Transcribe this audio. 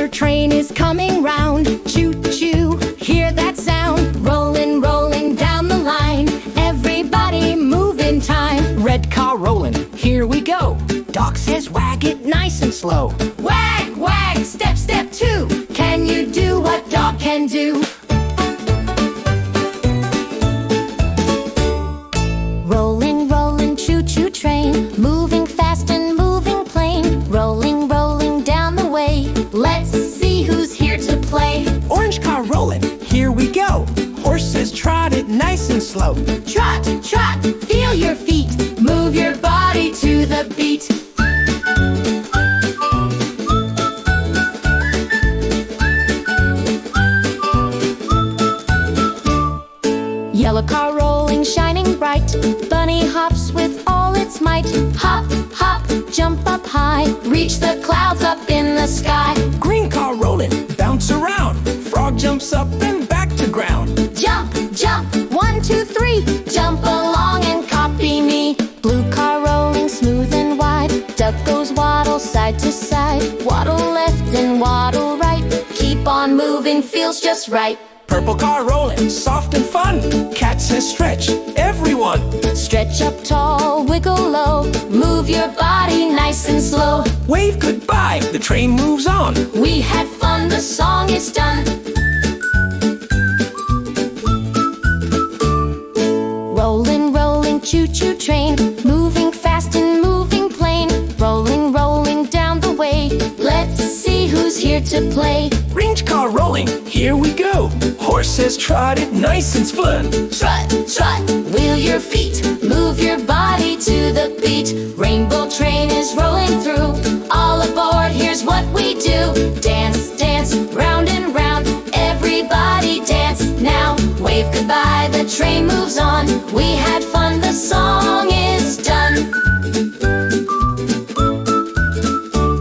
train is coming round. Choo choo, hear that sound. Rolling, rolling down the line. Everybody move in time. Red car rolling, here we go. Doc says wag it nice and slow. Wag, wag, step, step two. Can you do what dog can do? Rolling, rolling, choo-choo train. Moving fast and moving plain. Rolling, rolling down the way. Let's see who's here to play. Orange car rolling, here we go. Horses trot it nice and slow. Trot, trot, feel your feet. Move your body to the beat. Yellow car rolling, shining bright. Bunny hops with all its might. Hop, hop, jump up high. Reach the clouds up in the sky. Green car rolling, bounce around. Frog jumps up and back to ground. Jump, jump, 1, 2, 3. Jump along and copy me. Blue car rolling, smooth and wide. Duck goes waddle side to side. Waddle left and waddle right. Keep on moving, feels just right. Purple car rolling, soft and fun. Cat says stretch, everyone. Stretch up tall, wiggle low. Move your body nice and slow. Wave goodbye, the train moves on. We had fun, the song is done. Rolling, rolling, choo-choo train. Moving fast and moving plain. Rolling, rolling down the way. Let's see who's here to play. Range car rolling, here we go. Horses trot it nice and fun. Trot, trot, wheel your feet. Move your body to the beat. Rainbow train